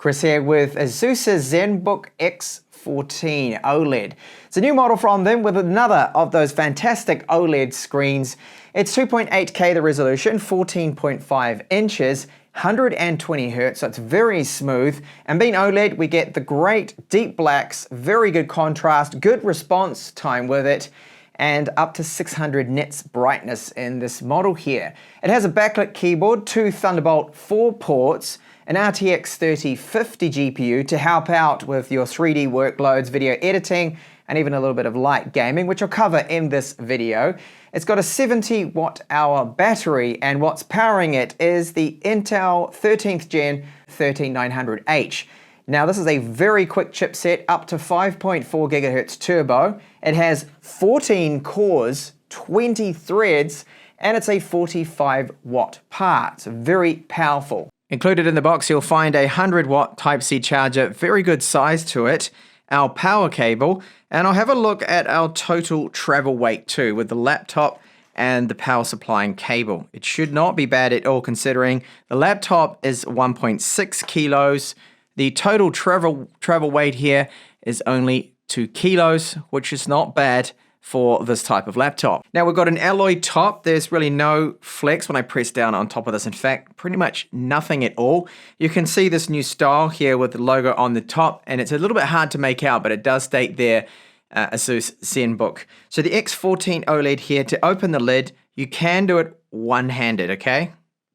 Chris here with ASUS's Zenbook X14 OLED. It's a new model from them with another of those fantastic OLED screens. It's 2.8K the resolution, 14.5 inches, 120 Hz, so it's very smooth. And being OLED, we get the great deep blacks, very good contrast, good response time with it, and up to 600 nits brightness in this model here. It has a backlit keyboard, two Thunderbolt 4 ports, an RTX 3050 GPU to help out with your 3D workloads, video editing, and even a little bit of light gaming, which I'll cover in this video. It's got a 70 watt-hour battery, and what's powering it is the Intel 13th Gen 13900H. Now this is a very quick chipset, up to 5.4 GHz turbo. It has 14 cores, 20 threads, and it's a 45 watt part, so very powerful. Included in the box, you'll find a 100 watt Type-C charger, very good size to it, our power cable, and I'll have a look at our total travel weight too, with the laptop and the power supplying cable. It should not be bad at all, considering the laptop is 1.6 kilos. The total travel weight here is only 2 kilos, which is not bad for this type of laptop. Now we've got an alloy top. There's really no flex when I press down on top of this. In fact, pretty much nothing at all. You can see this new style here with the logo on the top, and it's a little bit hard to make out, but it does state there ASUS Zenbook. So the X14 OLED here, to open the lid, you can do it one-handed, okay?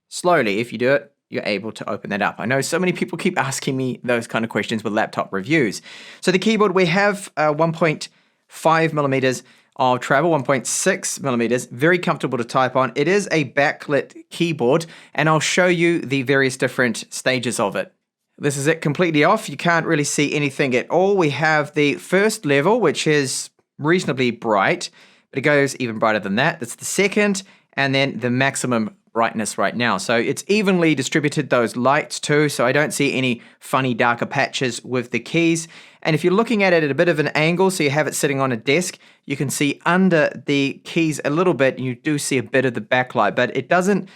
Slowly, if you do it, you're able to open that up. I know so many people keep asking me those kind of questions with laptop reviews. So the keyboard, we have 1.5 millimeters of travel, 1.6 millimeters, very comfortable to type on. It is a backlit keyboard, and I'll show you the various different stages of it. This is it completely off. You can't really see anything at all. We have the first level, which is reasonably bright, but it goes even brighter than that. That's the second, and then the maximum brightness right now. So it's evenly distributed, those lights too, so I don't see any funny darker patches with the keys. And if you're looking at it at a bit of an angle, so you have it sitting on a desk, you can see under the keys a little bit, and you do see a bit of the backlight, but it doesn't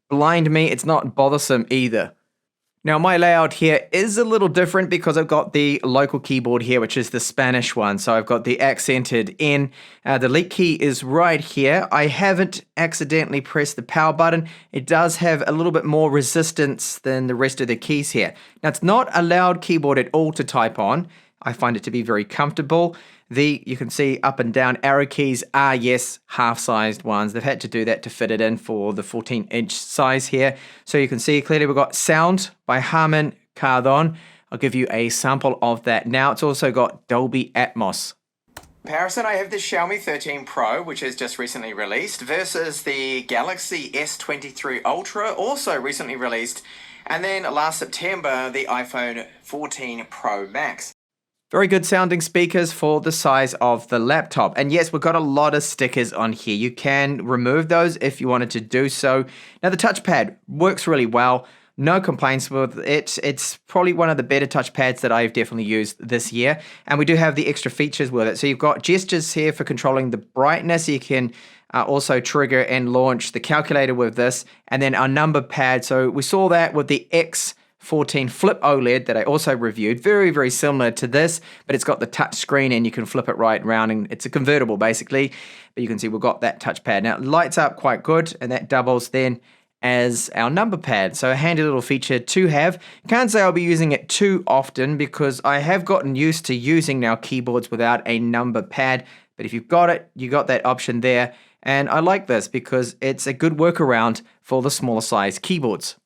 blind me. It's not bothersome either. Now my layout here is a little different because I've got the local keyboard here, which is the Spanish one. So I've got the accented N. The delete key is right here. I haven't accidentally pressed the power button. It does have a little bit more resistance than the rest of the keys here. Now it's not a loud keyboard at all to type on. I find it to be very comfortable. You can see up and down arrow keys are, yes, half-sized ones. They've had to do that to fit it in for the 14-inch size here. So you can see clearly we've got Sound by Harman Kardon. I'll give you a sample of that now. It's also got Dolby Atmos. Comparison, I have the Xiaomi 13 Pro, which is just recently released, versus the Galaxy S23 Ultra, also recently released, and then last September, the iPhone 14 Pro Max. Very good sounding speakers for the size of the laptop. And yes, we've got a lot of stickers on here. You can remove those if you wanted to do so. Now the touchpad works really well. No complaints with it. It's probably one of the better touchpads that I've definitely used this year. And we do have the extra features with it. So you've got gestures here for controlling the brightness. You can also trigger and launch the calculator with this. And then our number pad. So we saw that with the X14 Flip OLED that I also reviewed. Very, very similar to this, but it's got the touch screen and you can flip it right around, and it's a convertible basically. But you can see we've got that touchpad. Now it lights up quite good, and that doubles then as our number pad. So a handy little feature to have. Can't say I'll be using it too often because I have gotten used to using now keyboards without a number pad. But if you've got it, you got that option there. And I like this because it's a good workaround for the smaller size keyboards.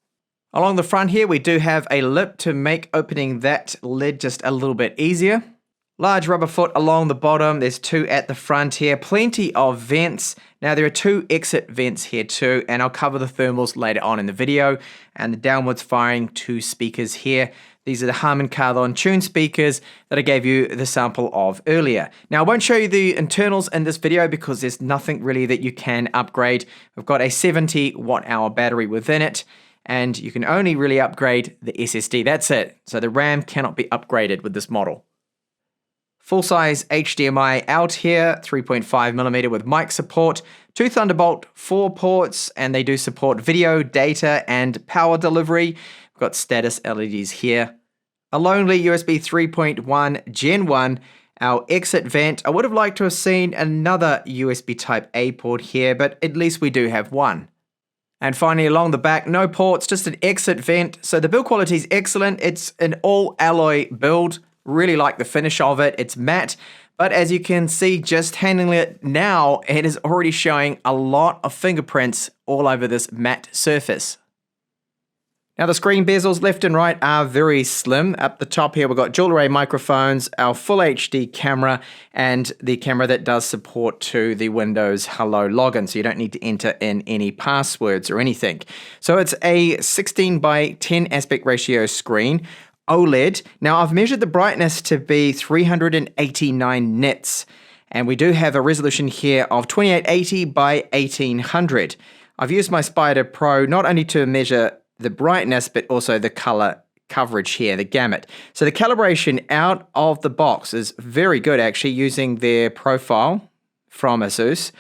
Along the front here, we do have a lip to make opening that lid just a little bit easier. Large rubber foot along the bottom. There's two at the front here. Plenty of vents. Now there are two exit vents here too, and I'll cover the thermals later on in the video. And the downwards firing two speakers here. These are the Harman Kardon tune speakers that I gave you the sample of earlier. Now I won't show you the internals in this video because there's nothing really that you can upgrade. We've got a 70 watt-hour battery within it, and you can only really upgrade the SSD. That's it. So the RAM cannot be upgraded with this model. Full-size HDMI out here, 3.5mm with mic support, two Thunderbolt 4 ports, and they do support video, data, and power delivery. We've got status LEDs here A lonely USB 3.1 Gen 1, our exit vent. I would have liked to have seen another USB Type A port here, but at least we do have one. And finally, along the back, no ports, just an exit vent. So the build quality is excellent. It's an all-alloy build. Really like the finish of it. It's matte, but as you can see, just handling it now, it is already showing a lot of fingerprints all over this matte surface. Now the screen bezels left and right are very slim. Up the top here we've got dual array microphones, our full HD camera, and the camera that does support to the Windows Hello login, so you don't need to enter in any passwords or anything. So it's a 16 by 10 aspect ratio screen, OLED. Now I've measured the brightness to be 389 nits, and we do have a resolution here of 2880 by 1800. I've used my Spider Pro not only to measure the brightness, but also the color coverage here, the gamut. So the calibration out of the box is very good, actually, using their profile from ASUS,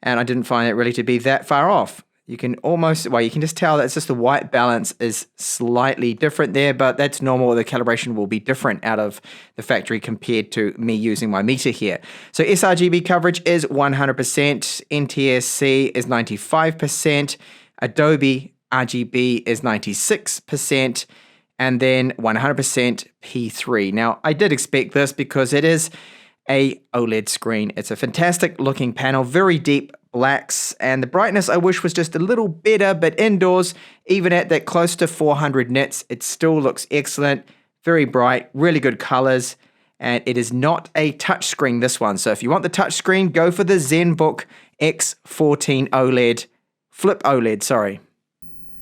and I didn't find it really to be that far off. You can almost, well, you can just tell that it's just the white balance is slightly different there, but that's normal. The calibration will be different out of the factory compared to me using my meter here. So sRGB coverage is 100%, NTSC is 95%, Adobe RGB is 96%, and then 100% P3. Now, I did expect this because it is a OLED screen. It's a fantastic looking panel, very deep blacks, and the brightness I wish was just a little better, but indoors, even at that close to 400 nits, it still looks excellent, very bright, really good colors, and it is not a touch screen, this one. So if you want the touch screen, go for the Zenbook X14 OLED, Flip OLED, sorry.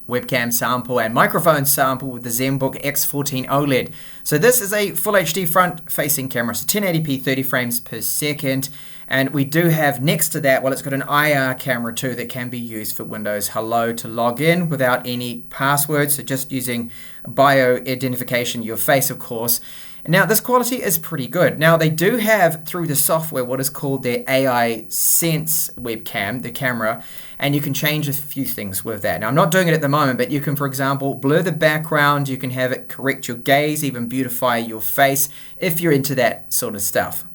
Webcam sample and microphone sample with the Zenbook X14 OLED. So this is a full HD front-facing camera, so 1080p 30 frames per second. And we do have next to that, well, it's got an IR camera too that can be used for Windows Hello to log in without any passwords, so just using bio-identification, your face, of course. Now, this quality is pretty good. Now, they do have, through the software, what is called their AI Sense webcam, the camera, and you can change a few things with that. Now, I'm not doing it at the moment, but you can, for example, blur the background, you can have it correct your gaze, even beautify your face, if you're into that sort of stuff.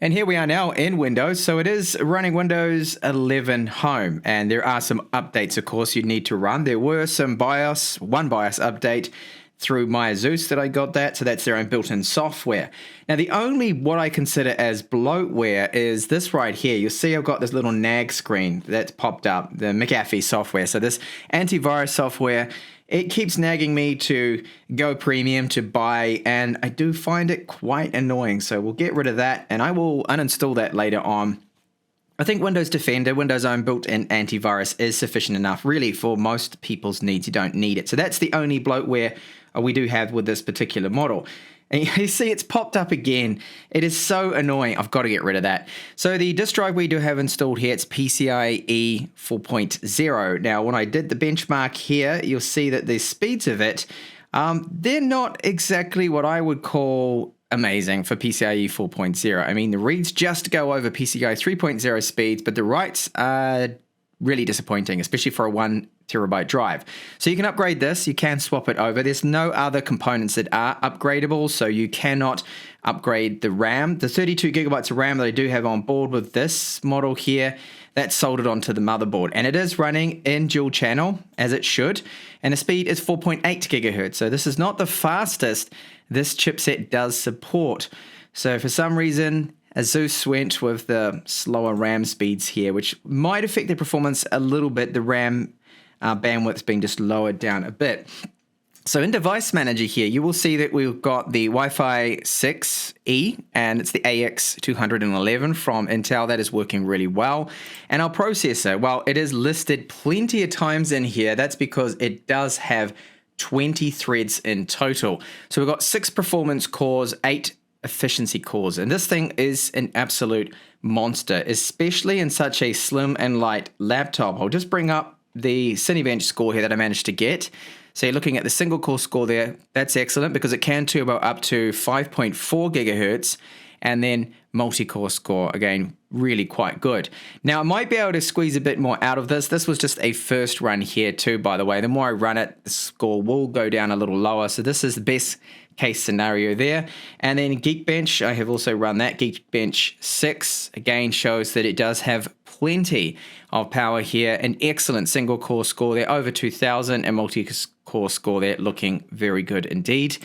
And here we are now in Windows, so it is running Windows 11 Home, and there are some updates, of course, you need to run. There were some one BIOS update through MyASUS that I got that, so that's their own built-in software. Now the only what I consider as bloatware is this right here. You'll see I've got this little nag screen that's popped up, the McAfee software. So this antivirus software, it keeps nagging me to go premium to buy, and I do find it quite annoying. So we'll get rid of that, and I will uninstall that later on. I think Windows Defender, Windows' own built-in antivirus, is sufficient enough, really, for most people's needs. You don't need it. So that's the only bloatware we do have with this particular model. And you see it's popped up again. It is so annoying. I've got to get rid of that. So the disk drive we do have installed here, it's PCIe 4.0. Now, when I did the benchmark here, you'll see that the speeds of it, they're not exactly what I would call amazing for PCIe 4.0. I mean, the reads just go over PCIe 3.0 speeds, but the writes are really disappointing, especially for a 1 terabyte drive. So you can upgrade this, you can swap it over. There's no other components that are upgradable, so you cannot upgrade the RAM. The 32 gigabytes of RAM that I do have on board with this model here, that's soldered onto the motherboard, and it is running in dual channel as it should, and the speed is 4.8 gigahertz. So this is not the fastest this chipset does support. So for some reason, ASUS went with the slower RAM speeds here, which might affect the performance a little bit. The RAM bandwidth's being just lowered down a bit. So in Device Manager here, you will see that we've got the Wi-Fi 6E, and it's the AX211 from Intel. That is working really well. And our processor, well, it is listed plenty of times in here. That's because it does have 20 threads in total. So we've got 6 performance cores, 8 efficiency cores, and this thing is an absolute monster, especially in such a slim and light laptop. I'll just bring up the Cinebench score here that I managed to get. So you're looking at the single core score there. That's excellent because it can turbo up to 5.4 gigahertz, and then multi-core score, again, really quite good. Now, I might be able to squeeze a bit more out of this. This was just a first run here too, by the way. The more I run it, the score will go down a little lower. So this is the best case scenario there. And then Geekbench, I have also run that. Geekbench 6, again, shows that it does have plenty of power here. An excellent single core score there, over 2000, and multi-core score there, looking very good indeed.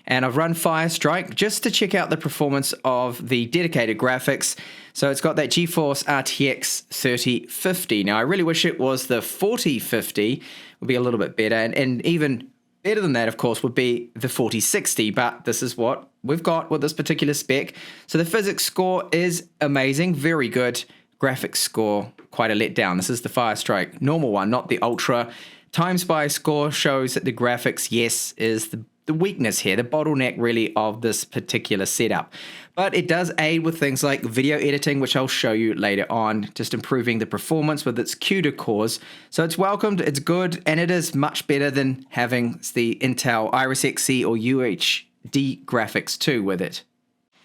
And I've run Firestrike just to check out the performance of the dedicated graphics. So it's got that GeForce RTX 3050. Now, I really wish it was the 4050, would be a little bit better. And even better than that, of course, would be the 4060, but this is what we've got with this particular spec. So the physics score is amazing, very good. Graphics score, quite a letdown. This is the Firestrike normal one, not the Ultra. TimeSpy score shows that the graphics, yes, is the weakness here, the bottleneck really of this particular setup. But it does aid with things like video editing, which I'll show you later on, just improving the performance with its CUDA cores. So it's welcomed, it's good, and it is much better than having the Intel Iris Xe or UHD graphics too with it.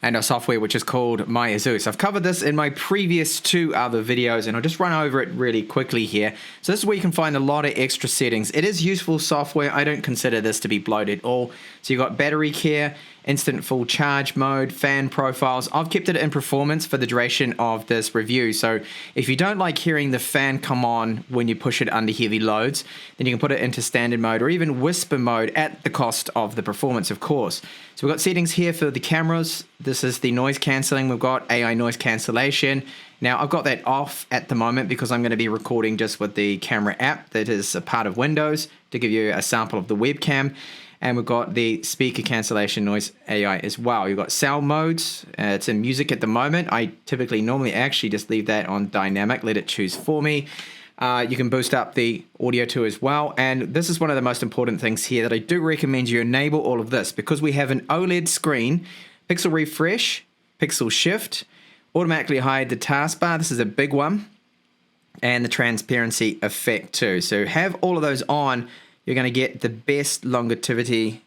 And our software, which is called MyASUS. I've covered this in my previous 2 other videos, and I'll just run over it really quickly here. So this is where you can find a lot of extra settings. It is useful software. I don't consider this to be bloated at all. So you've got battery care, instant full charge mode, fan profiles. I've kept it in performance for the duration of this review. So if you don't like hearing the fan come on when you push it under heavy loads, then you can put it into standard mode or even whisper mode at the cost of the performance, of course. So we've got settings here for the cameras. This is the noise cancelling. We've got AI noise cancellation. Now, I've got that off at the moment because I'm going to be recording just with the camera app that is a part of Windows to give you a sample of the webcam. And we've got the speaker cancellation noise AI as well. You've got sound modes. It's in music at the moment. I typically normally actually just leave that on dynamic, let it choose for me. You can boost up the audio too as well. And this is one of the most important things here that I do recommend you enable all of this because we have an OLED screen, pixel refresh, pixel shift, automatically hide the taskbar. This is a big one. And the transparency effect too. So have all of those on. You're going to get the best longevity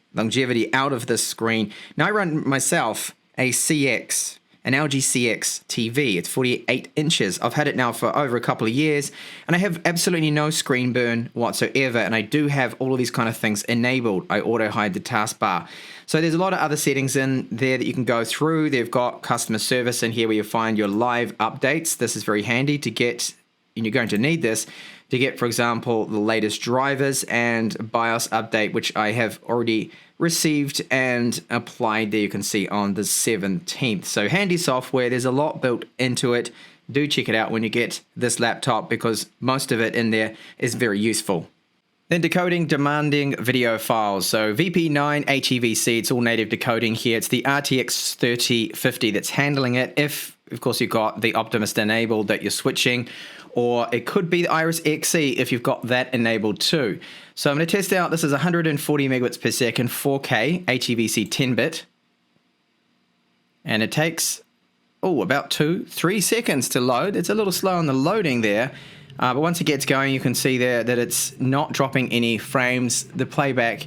out of this screen. Now I run myself an LG CX TV. It's 48 inches. I've had it now for over a couple of years, and I have absolutely no screen burn whatsoever, and I do have all of these kind of things enabled. I auto-hide the taskbar. So there's a lot of other settings in there that you can go through. They've got customer service in here where you find your live updates. This is very handy to get, and you're going to need this, to get, for example, the latest drivers and BIOS update, which I have already received and applied there, you can see on the 17th. So handy software, there's a lot built into it. Do check it out when you get this laptop because most of it in there is very useful. Then decoding demanding video files. So VP9 HEVC, it's all native decoding here. It's the RTX 3050 that's handling it. If, of course, you've got the Optimist enabled that you're switching, or it could be the Iris Xe if you've got that enabled too. So I'm going to test out, this is 140 megabits per second, 4K, HEVC 10-bit. And it takes, about 2-3 seconds to load. It's a little slow on the loading there. But once it gets going, you can see there that it's not dropping any frames. The playback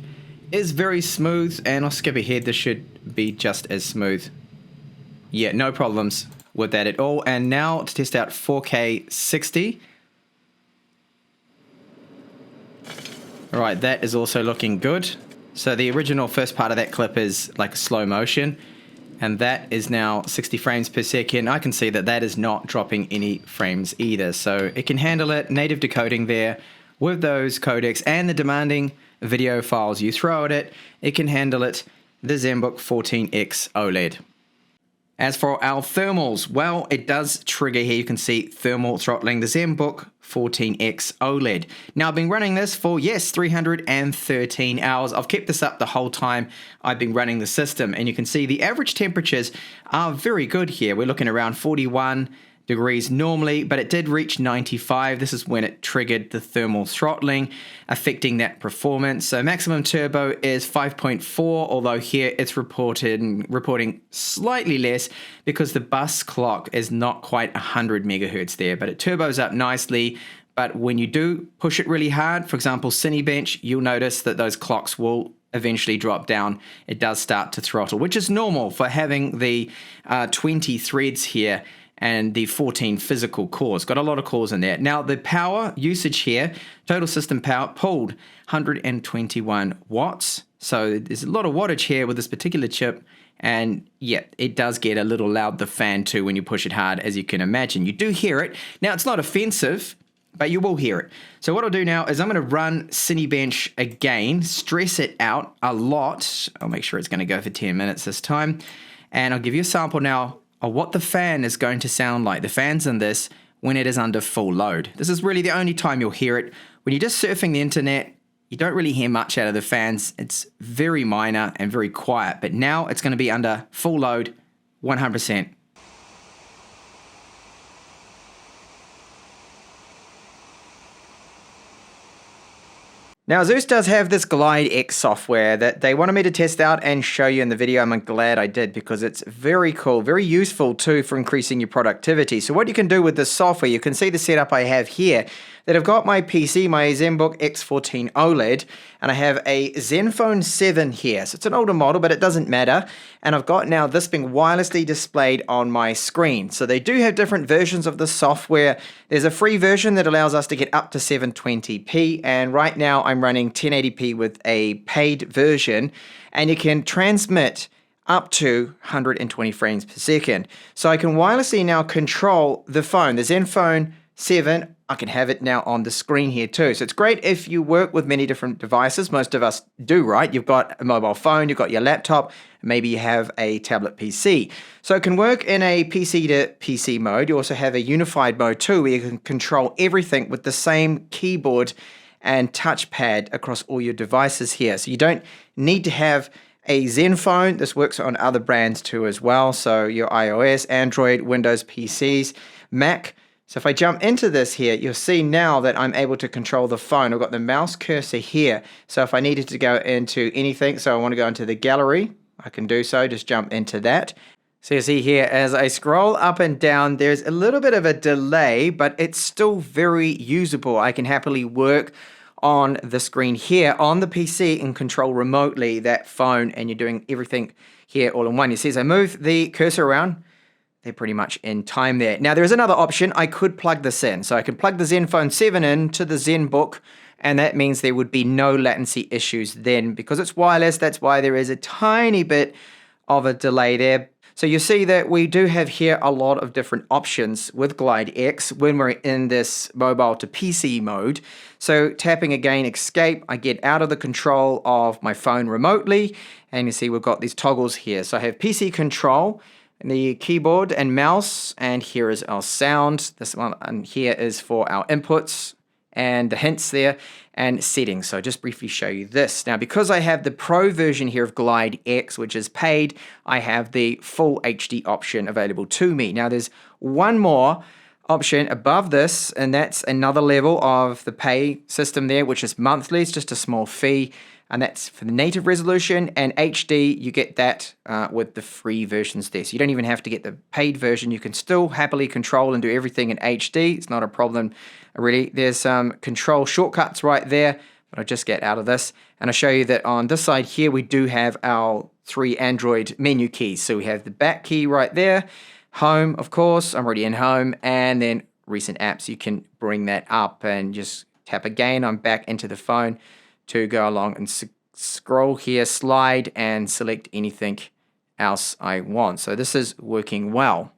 is very smooth, and I'll skip ahead. This should be just as smooth. Yeah, no problems with that at all. And now to test out 4K 60. All right, that is also looking good. So the original first part of that clip is like a slow motion, and that is now 60 frames per second. I can see that that is not dropping any frames either. So it can handle it, native decoding there with those codecs and the demanding video files you throw at it. It can handle it, the Zenbook 14X OLED. As for our thermals, well, it does trigger here. You can see thermal throttling the Zenbook 14X OLED. Now, I've been running this for, 313 hours. I've kept this up the whole time I've been running the system, and you can see the average temperatures are very good here. We're looking around 41 degrees normally, but it did reach 95. This is when it triggered the thermal throttling, affecting that performance. So maximum turbo is 5.4, although here it's reporting slightly less because the bus clock is not quite 100 megahertz there, but it turbos up nicely. But when you do push it really hard, for example, Cinebench, you'll notice that those clocks will eventually drop down, it does start to throttle, which is normal for having the 20 threads here and the 14 physical cores. Got a lot of cores in there. Now, the power usage here, total system power pulled 121 watts. So there's a lot of wattage here with this particular chip. And yeah, it does get a little loud, the fan too, when you push it hard, as you can imagine. You do hear it. Now, it's not offensive, but you will hear it. So what I'll do now is I'm going to run Cinebench again, stress it out a lot. I'll make sure it's going to go for 10 minutes this time. And I'll give you a sample now of what the fan is going to sound like. The fan's in this when it is under full load. This is really the only time you'll hear it. When you're just surfing the internet, you don't really hear much out of the fans. It's very minor and very quiet, but now it's going to be under full load, 100%. Now, ASUS does have this GlideX software that they wanted me to test out and show you in the video. I'm glad I did because it's very cool, very useful too for increasing your productivity. So what you can do with this software, you can see the setup I have here, that I've got my PC, my Zenbook X14 OLED, and I have a Zenfone 7 here. So it's an older model, but it doesn't matter. And I've got now this being wirelessly displayed on my screen. So they do have different versions of the software. There's a free version that allows us to get up to 720p, and right now I'm running 1080p with a paid version, and you can transmit up to 120 frames per second. So I can wirelessly now control the phone, the Zenfone 7. I can have it now on the screen here too. So it's great if you work with many different devices. Most of us do, right? You've got a mobile phone, you've got your laptop, maybe you have a tablet PC. So it can work in a PC to PC mode. You also have a unified mode too, where you can control everything with the same keyboard and touchpad across all your devices here. So you don't need to have a Zenfone. This works on other brands too as well. So your iOS, Android, Windows PCs, Mac. So if I jump into this here, you'll see now that I'm able to control the phone. I've got the mouse cursor here. So if I needed to go into anything, so I want to go into the gallery, I can do so, just jump into that. So you see here, as I scroll up and down, there's a little bit of a delay, but it's still very usable. I can happily work on the screen here on the PC and control remotely that phone, and you're doing everything here all in one. You see, as I move the cursor around, they're pretty much in time there. Now, there's another option. I could plug this in. So I could plug the Zenfone 7 into the Zenbook, and that means there would be no latency issues then. Because it's wireless, that's why there is a tiny bit of a delay there. So you see that we do have here a lot of different options with GlideX when we're in this mobile to PC mode. So tapping again, escape, I get out of the control of my phone remotely. And you see we've got these toggles here. So I have PC control, the keyboard and mouse, and here is our sound. This one and here is for our inputs and the hints there and settings. So just briefly show you this. Now, because I have the Pro version here of GlideX, which is paid, I have the full HD option available to me. Now, there's one more option above this, and that's another level of the pay system there, which is monthly. It's just a small fee. And that's for the native resolution, and HD, you get that with the free versions there. So you don't even have to get the paid version. You can still happily control and do everything in HD. It's not a problem, really. There's some control shortcuts right there, but I'll just get out of this. And I'll show you that on this side here, we do have our 3 Android menu keys. So we have the back key right there, home, of course. I'm already in home, and then recent apps. You can bring that up and just tap again. I'm back into the phone to go along and scroll here, slide, and select anything else I want. So this is working well.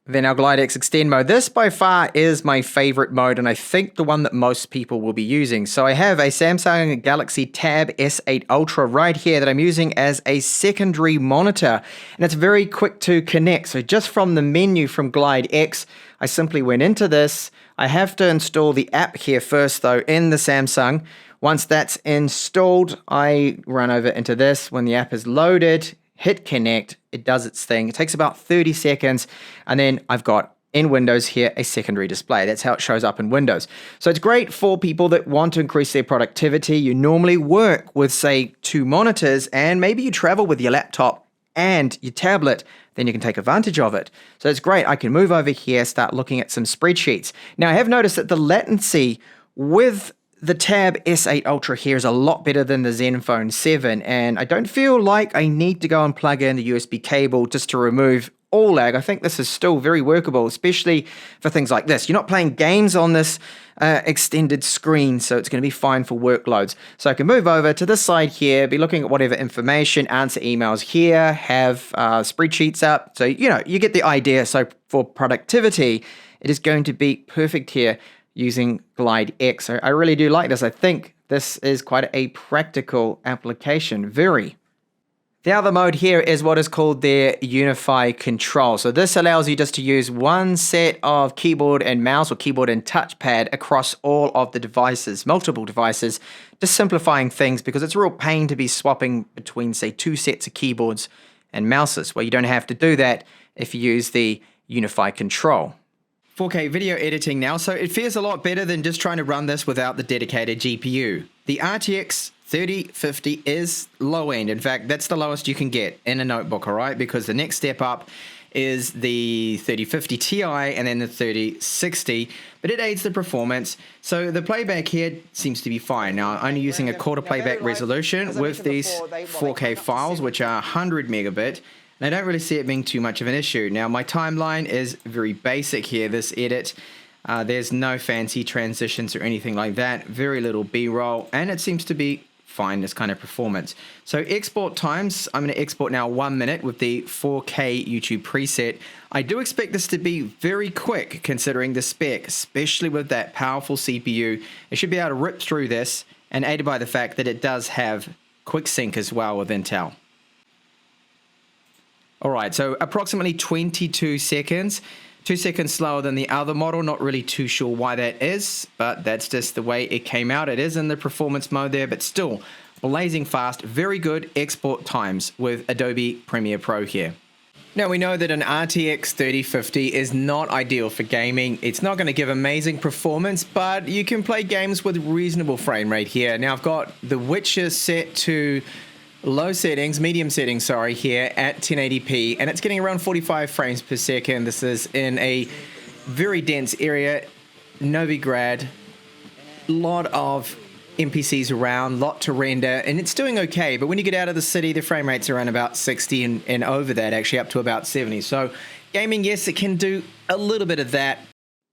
Then our GlideX Extend mode. This by far is my favorite mode, and I think the one that most people will be using. So I have a Samsung Galaxy Tab S8 Ultra right here that I'm using as a secondary monitor, and it's very quick to connect. So just from the menu from GlideX, I simply went into this. I have to install the app here first though in the Samsung. Once that's installed, I run over into this. When the app is loaded, hit connect, it does its thing. It takes about 30 seconds, and then I've got in Windows here a secondary display. That's how it shows up in Windows. So it's great for people that want to increase their productivity. You normally work with, say, 2 monitors, and maybe you travel with your laptop and your tablet, then you can take advantage of it. So it's great. I can move over here, start looking at some spreadsheets. Now, I have noticed that the latency with the Tab S8 Ultra here is a lot better than the Zenfone 7, and I don't feel like I need to go and plug in the USB cable just to remove all lag. I think this is still very workable, especially for things like this. You're not playing games on this extended screen, so it's going to be fine for workloads. So I can move over to this side here, be looking at whatever information, answer emails here, have spreadsheets up. So, you get the idea. So for productivity, it is going to be perfect here using GlideX. So I really do like this. I think this is quite a practical application. Very. The other mode here is what is called their Unify Control. So this allows you just to use one set of keyboard and mouse or keyboard and touchpad across all of the devices, multiple devices, just simplifying things because it's a real pain to be swapping between, say, two sets of keyboards and mouses. Well, you don't have to do that if you use the Unify Control. 4K video editing now, so it feels a lot better than just trying to run this without the dedicated GPU. The RTX 3050 is low end. In fact, that's the lowest you can get in a notebook, all right? Because the next step up is the 3050 Ti and then the 3060, but it aids the performance. So the playback here seems to be fine. Now, I'm only using a quarter playback resolution with these 4K files, which are 100 megabit. And I don't really see it being too much of an issue. Now, my timeline is very basic here, this edit. There's no fancy transitions or anything like that. Very little B-roll, and it seems to be fine, this kind of performance. So export times, I'm going to export now 1 minute with the 4K YouTube preset. I do expect this to be very quick considering the spec, especially with that powerful CPU. It should be able to rip through this, and aided by the fact that it does have quick sync as well with Intel. All right, so approximately 22 seconds, 2 seconds slower than the other model. Not really too sure why that is, but that's just the way it came out. It is in the performance mode there, but still blazing fast. Very good export times with Adobe Premiere Pro here. Now, we know that an RTX 3050 is not ideal for gaming. It's not going to give amazing performance, but you can play games with reasonable frame rate here. Now, I've got The Witcher set to medium settings, sorry, here at 1080p, and it's getting around 45 frames per second. This is in a very dense area, Novigrad, lot of NPCs around, lot to render, and it's doing okay, but when you get out of the city, the frame rate's around about 60 and over that, actually up to about 70. So gaming, yes, it can do a little bit of that.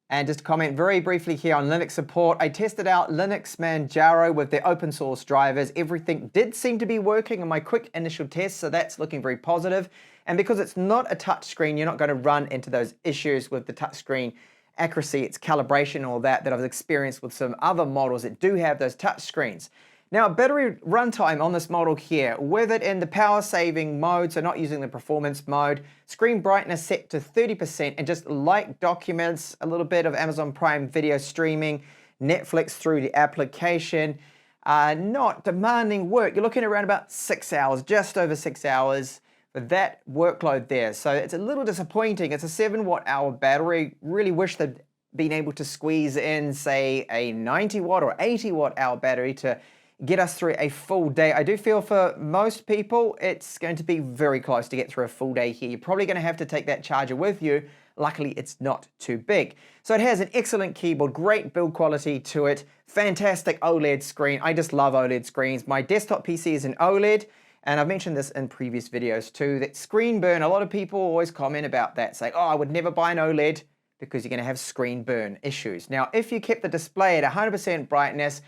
And just to comment very briefly here on Linux support, I tested out Linux Manjaro with their open source drivers. Everything did seem to be working in my quick initial test, so that's looking very positive. And because it's not a touch screen, you're not going to run into those issues with the touch screen accuracy, its calibration, all that I've experienced with some other models that do have those touch screens. Now, battery runtime on this model here, with it in the power saving mode, so not using the performance mode, screen brightness set to 30%, and just light documents, a little bit of Amazon Prime video streaming, Netflix through the application, not demanding work. You're looking around about 6 hours, just over 6 hours for that workload there. So it's a little disappointing. It's a 7-watt-hour battery. Really wish they'd been able to squeeze in, say, a 90-watt or 80-watt-hour battery to get us through a full day. I do feel for most people, it's going to be very close to get through a full day here. You're probably going to have to take that charger with you. Luckily, it's not too big. So it has an excellent keyboard, great build quality to it, fantastic OLED screen. I just love OLED screens. My desktop PC is an OLED, and I've mentioned this in previous videos too, that screen burn, a lot of people always comment about that, say, oh, I would never buy an OLED because you're going to have screen burn issues. Now, if you kept the display at 100% brightness,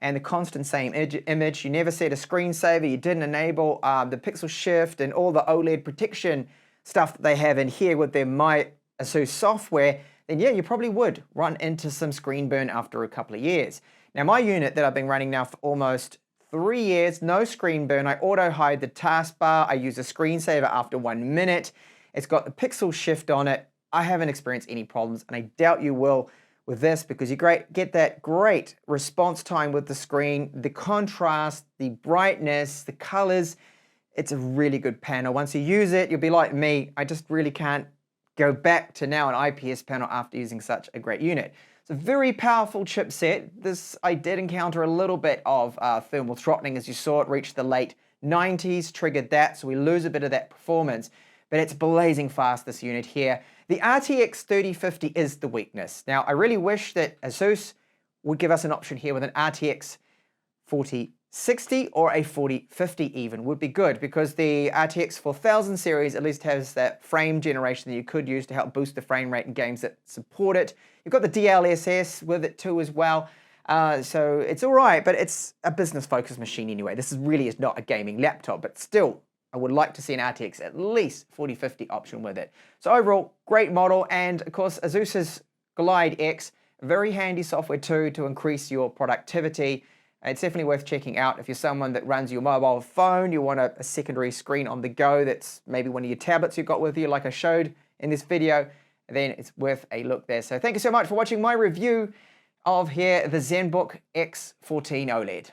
and the constant same image, you never set a screensaver, you didn't enable the pixel shift and all the OLED protection stuff that they have in here with their MyASUS software, then yeah, you probably would run into some screen burn after a couple of years. Now, my unit that I've been running now for almost 3 years, no screen burn. I auto-hide the taskbar. I use a screensaver after 1 minute. It's got the pixel shift on it. I haven't experienced any problems, and I doubt you will with this, because you get that great response time with the screen, the contrast, the brightness, the colors. It's a really good panel. Once you use it, you'll be like me. I just really can't go back to now an IPS panel after using such a great unit. It's a very powerful chipset. This, I did encounter a little bit of thermal throttling, as you saw it reach the late 90s, triggered that, so we lose a bit of that performance. But it's blazing fast, this unit here. The RTX 3050 is the weakness. Now, I really wish that ASUS would give us an option here with an RTX 4060 or a 4050 even would be good, because the RTX 4000 series at least has that frame generation that you could use to help boost the frame rate in games that support it. You've got the DLSS with it too as well. So it's all right, but it's a business-focused machine anyway. This really is not a gaming laptop, but still, I would like to see an RTX at least 4050 option with it. So overall, great model, and of course, ASUS's GlideX, very handy software too to increase your productivity. It's definitely worth checking out if you're someone that runs your mobile phone, you want a secondary screen on the go that's maybe one of your tablets you've got with you like I showed in this video, then it's worth a look there. So thank you so much for watching my review of here the Zenbook X14 OLED.